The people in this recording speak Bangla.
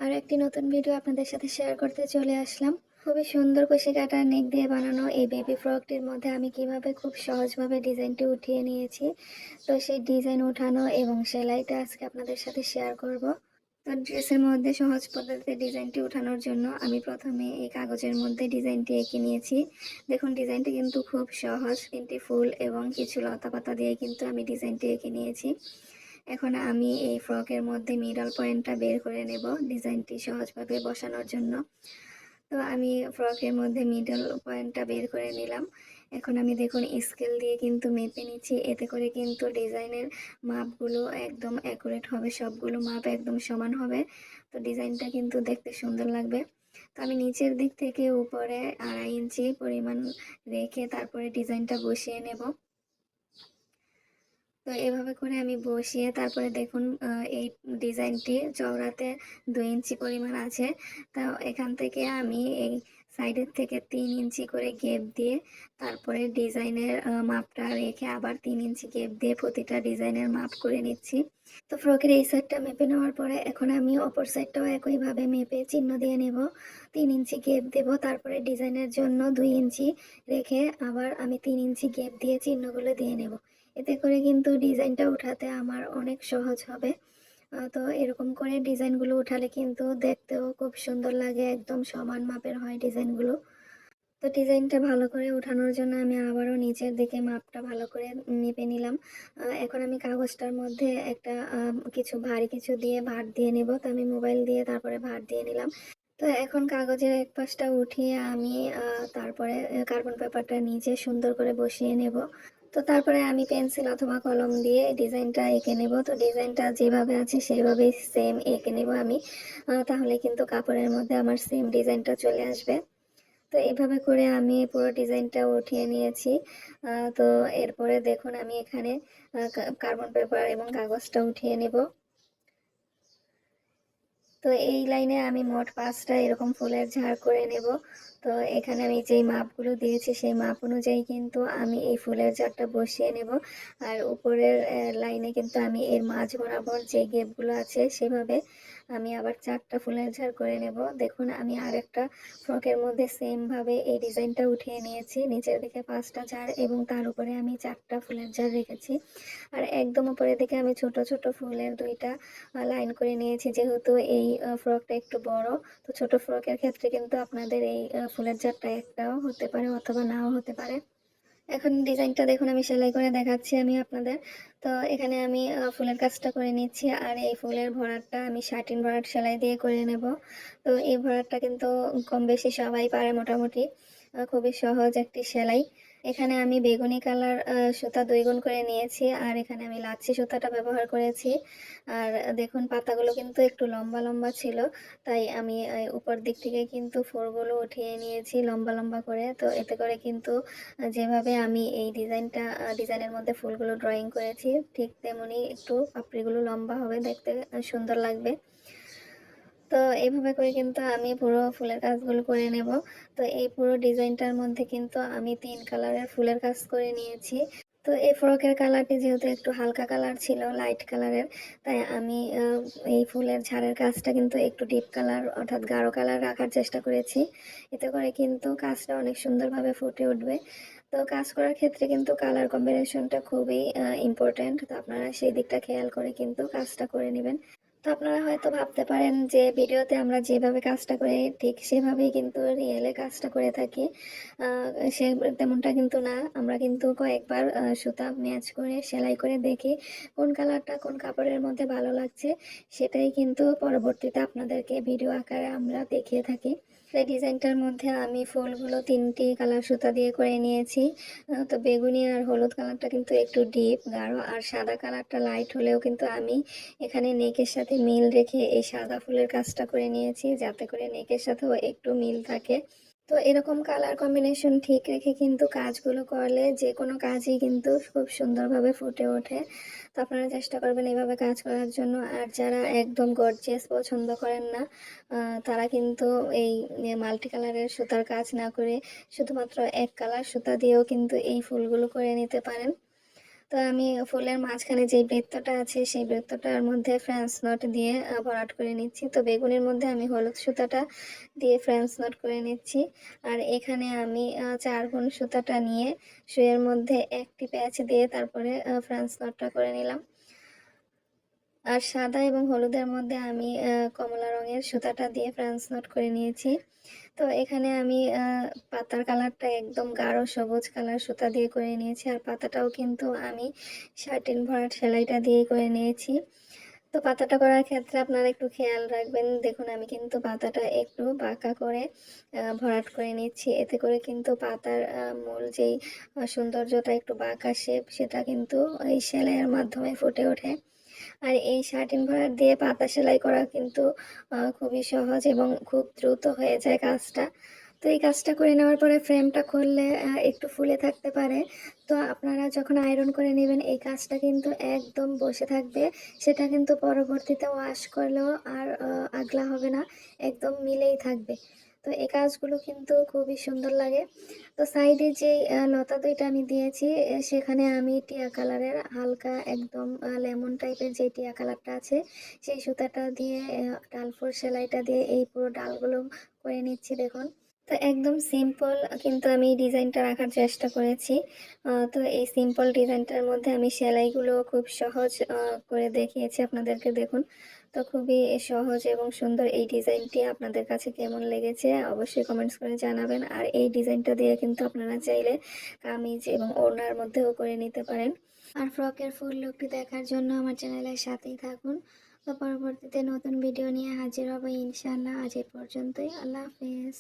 আরও একটি নতুন ভিডিও আপনাদের সাথে শেয়ার করতে চলে আসলাম। খুবই সুন্দর কুশি কাটার নেক দিয়ে বানানো এই বেবি ফ্রকটির মধ্যে আমি কিভাবে খুব সহজভাবে ডিজাইনটি উঠিয়ে নিয়েছি। তো সেই ডিজাইন উঠানো এবং সেলাইটা আজকে আপনাদের সাথে শেয়ার করব। তো ড্রেসের মধ্যে সহজ পদ্ধতিতে ডিজাইনটি উঠানোর জন্য আমি প্রথমে এই কাগজের মধ্যে ডিজাইনটি এঁকে নিয়েছি। দেখুন ডিজাইনটি কিন্তু খুব সহজ, 3টি ফুল এবং কিছু লতা পাতা দিয়ে কিন্তু আমি ডিজাইনটি এঁকে নিয়েছি। এখন আমি এই ফ্রকের মধ্যে মিডল পয়েন্টটা বের করে নেব ডিজাইনটি সহজভাবে বসানোর জন্য। তো আমি ফ্রকের মধ্যে মিডল পয়েন্টটা বের করে নিলাম। এখন আমি দেখুন স্কেল দিয়ে কিন্তু মেপে নিচ্ছি, এতে করে কিন্তু ডিজাইনের মাপগুলো একদম অ্যাকুরেট হবে, সবগুলো মাপ একদম সমান হবে। তো ডিজাইনটা কিন্তু দেখতে সুন্দর লাগবে। তো আমি নিচের দিক থেকে উপরে 2.5 ইঞ্চি পরিমাণ রেখে তারপরে ডিজাইনটা বসিয়ে নেব। তো এভাবে করে আমি বসিয়ে তারপরে দেখুন এই ডিজাইনটি চওড়াতে 2 ইঞ্চি পরিমাণ আছে। তা এখান থেকে আমি এই সাইডের থেকে 3 ইঞ্চি করে গেপ দিয়ে তারপরে ডিজাইনের মাপটা রেখে আবার 3 ইঞ্চি গেপ দিয়ে প্রতিটা ডিজাইনের মাপ করে নিচ্ছি। তো ফ্রকের এই সাইডটা মেপে নেওয়ার পরে এখন আমি অপর সাইডটাও একইভাবে মেপে চিহ্ন দিয়ে নেব। 3 ইঞ্চি গেপ দেব, তারপরে ডিজাইনের জন্য 2 ইঞ্চি রেখে আবার আমি 3 ইঞ্চি গেপ দিয়ে চিহ্নগুলো দিয়ে নেব। এতে করে কিন্তু ডিজাইনটা উঠাতে আমার অনেক সহজ হবে। তো এরকম করে ডিজাইনগুলো উঠালে কিন্তু দেখতেও খুব সুন্দর লাগে, একদম সমান মাপের হয় ডিজাইনগুলো। তো ডিজাইনটা ভালো করে উঠানোর জন্য আমি আবারও নিচের দিকে মাপটা ভালো করে মেপে নিলাম। এখন আমি কাগজটার মধ্যে একটা কিছু ভারী কিছু দিয়ে ভাঁজ দিয়ে নেব। তো আমি মোবাইল দিয়ে তারপরে ভাঁজ দিয়ে নিলাম। তো এখন কাগজের এক পাশটা উঠিয়ে আমি তারপরে কার্বন পেপারটা নিচে সুন্দর করে বসিয়ে নেব। তো তারপরে আমি পেন্সিল অথবা কলম দিয়ে ডিজাইনটা এঁকে নেব। তো ডিজাইনটা যেভাবে আছে সেভাবেই সেম এঁকে নেব আমি। তাহলে কিন্তু কাপড়ের মধ্যে আমার সেম ডিজাইনটা চলে আসবে। তো এভাবে করে আমি পুরো ডিজাইনটা উঠিয়ে নিয়েছি। তো এরপরে দেখুন আমি এখানে কার্বন পেপার এবং কাগজটা উঠিয়ে নেব। তো এই লাইনে আমি মোট 5টা এরকম ফুলের ঝাড় করে নেব। তো এখানে আমি যেই মাপগুলো দিয়েছি সেই মাপ অনুযায়ী কিন্তু আমি এই ফুলের ঝাড়টা বসিয়ে নেব। আর উপরের লাইনে কিন্তু আমি এর মাঝ বরাবর যে গেপগুলো আছে সেভাবে আমি আবার 4টা ফুলের ঝাড় করে নেব। দেখুন আমি আরেকটা ফ্রকের মধ্যে সেম ভাবে এই ডিজাইনটা উঠিয়ে নিয়েছি। নিচের দিকে 5টা ঝাড় এবং তার উপরে আমি 4টা ফুলের ঝাড় রেখেছি। আর একদম উপরের দিকে আমি ছোট ছোট ফুলের 2টা লাইন করে নিয়েছি, যেহেতু এই ফ্রকটা একটু বড়। তো ছোট ফ্রকের ক্ষেত্রে কিন্তু আপনাদের এই ফুলের ঝাড়টা একটাও হতে পারে অথবা নাও হতে পারে। এখন ডিজাইনটা দেখুন আমি সেলাই করে দেখাচ্ছি আমি আপনাদের। তো এখানে আমি ফুলের কাজটা করে নিচ্ছি, আর এই ফুলের ভরাটটা আমি শাটিন ভরাট সেলাই দিয়ে করে নেব। তো এই ভরাটটা কিন্তু কম বেশি সবাই পারে মোটামুটি, খুবই সহজ একটি সেলাই। এখানে আমি বেগুনি কালার সুতা 2 গুণ করে নিয়েছি, আর এখানে আমি লাচ্ছি সুতাটা ব্যবহার করেছি। আর দেখুন পাতাগুলো কিন্তু একটু লম্বা লম্বা ছিল, তাই আমি উপর দিক থেকে কিন্তু ফুলগুলো উঠিয়ে নিয়েছি লম্বা লম্বা করে। তো এতে করে কিন্তু যেভাবে আমি এই ডিজাইনের মধ্যে ফুলগুলো ড্রয়িং করেছি ঠিক তেমনি একটু পাপড়িগুলো লম্বা হবে, দেখতে সুন্দর লাগবে। তো এইভাবে করে কিন্তু আমি পুরো ফুলের কাজগুলো করে নেব। তো এই পুরো ডিজাইনটার মধ্যে কিন্তু আমি 3 কালারের ফুলের কাজ করে নিয়েছি। তো এই ফ্রকের কালারটি যেহেতু একটু হালকা কালার ছিল, লাইট কালারের, তাই আমি এই ফুলের ঝাড়ের কাজটা কিন্তু একটু ডিপ কালার অর্থাৎ গাঢ় কালার রাখার চেষ্টা করেছি। এতে করে কিন্তু কাজটা অনেক সুন্দরভাবে ফুটে উঠবে। তো কাজ করার ক্ষেত্রে কিন্তু কালার কম্বিনেশনটা খুবই ইম্পর্ট্যান্ট। তো আপনারা সেই দিকটা খেয়াল করে কিন্তু কাজটা করে নেবেন। তো আপনারা হয়তো ভাবতে পারেন যে ভিডিওতে আমরা যেভাবে কাজটা করি ঠিক সেভাবেই কিন্তু রিয়েলে কাজটা করে থাকি। সে তেমনটা কিন্তু না। আমরা কিন্তু কয়েকবার সুতা ম্যাচ করে সেলাই করে দেখি কোন কালারটা কোন কাপড়ের মধ্যে ভালো লাগছে, সেটাই কিন্তু পরবর্তীতে আপনাদেরকে ভিডিও আকারে আমরা দেখিয়ে থাকি। এই ডিজাইনটার মধ্যে আমি ফুলগুলো 3টি কালার সুতা দিয়ে করে নিয়েছি। তো বেগুনি আর হলুদ কালারটা কিন্তু একটু ডিপ গাঢ়, আর সাদা কালারটা লাইট হলেও কিন্তু আমি এখানে নেকের সাথে মিল রেখে এই সাদা ফুলের কাজটা করে নিয়েছি, যাতে করে নেকের সাথেও একটু মিল থাকে। তো এরকম কালার কম্বিনেশন ঠিক রেখে কিন্তু কাজগুলো করলে যে কোনো কাজই কিন্তু খুব সুন্দরভাবে ফুটে ওঠে। তো আপনারা চেষ্টা করবেন এভাবে কাজ করার জন্য। আর যারা একদম গর্জিয়াস পছন্দ করেন না, তারা কিন্তু এই মাল্টি কালারের সুতার কাজ না করে শুধুমাত্র এক কালার সুতা দিয়েও কিন্তু এই ফুলগুলো করে নিতে পারেন। তো আমি ফুলের মাঝখানে যেই বৃত্তটা আছে সেই বৃত্তটার মধ্যে ফ্রেঞ্চ নট দিয়ে ভরাট করে নিচ্ছি। তো বেগুনের মধ্যে আমি হলুদ সুতাটা দিয়ে ফ্রেঞ্চ নট করে নিচ্ছি। আর এখানে আমি 4 গুণ সুতাটা নিয়ে সুইয়ের মধ্যে একটি প্যাচ দিয়ে তারপরে ফ্রেঞ্চ নটটা করে নিলাম। আর সাদা এবং হলুদের মধ্যে আমি কমলা রঙের সুতাটা দিয়ে ফ্রেঞ্চ নট করে নিয়েছি। তো এখানে আমি পাতার কালারটা একদম গাঢ় সবুজ কালার সুতা দিয়ে করে নিয়েছি। আর পাতাটাও কিন্তু আমি 13 ভরাট সেলাইটা দিয়ে করে নিয়েছি। তো পাতাটা করার ক্ষেত্রে আপনারা একটু খেয়াল রাখবেন। দেখুন আমি কিন্তু পাতাটা একটু বাঁকা করে ভরাট করে নিচ্ছি। এতে করে কিন্তু পাতার মূল যেই সৌন্দর্যটা একটু বাঁকা শেপ সেটা কিন্তু এই সেলাইয়ের মাধ্যমে ফুটে ওঠে। আর এই শার্টিন ভরাট দিয়ে পাতা সেলাই করা কিন্তু খুবই সহজ এবং খুব দ্রুত হয়ে যায় কাজটা। তো এই কাজটা করে নেওয়ার পরে ফ্রেমটা খুললে একটু ফুলে থাকতে পারে। তো আপনারা যখন আয়রন করে নেবেন এই কাজটা কিন্তু একদম বসে থাকবে। সেটা কিন্তু পরবর্তীতে ওয়াশ করলেও আর আগলা হবে না, একদম মিলেই থাকবে। তো এই কাজগুলো কিন্তু খুবই সুন্দর লাগে। তো সাইডে যে লতা দুইটা আমি দিয়েছি সেখানে আমি টিয়া কালারের হালকা একদম লেমন টাইপের যে টিয়া কালারটা আছে সেই সুতাটা দিয়ে ডালফোর সেলাইটা দিয়ে এই পুরো ডালগুলো করে নিচ্ছি দেখুন। তো একদম সিম্পল কিন্তু আমি ডিজাইনটা রাখার চেষ্টা করেছি। তো এই সিম্পল ডিজাইনটার মধ্যে আমি সেলাইগুলো খুব সহজ করে দেখিয়েছি আপনাদেরকে দেখুন। তো খুবই সহজ এবং সুন্দর এই ডিজাইনটি আপনাদের কাছে কেমন লেগেছে অবশ্যই কমেন্টস করে জানাবেন। আর এই ডিজাইনটা দিয়ে কিন্তু আপনারা চাইলে কামিজ এবং ওড়নার মধ্যেও করে নিতে পারেন। আর ফ্রকের ফুল লুকটি দেখার জন্য আমার চ্যানেলের সাথেই থাকুন। তো পরবর্তীতে নতুন ভিডিও নিয়ে হাজির হব ইনশাআল্লাহ। আজ এ পর্যন্তই। আল্লাহ হাফেজ।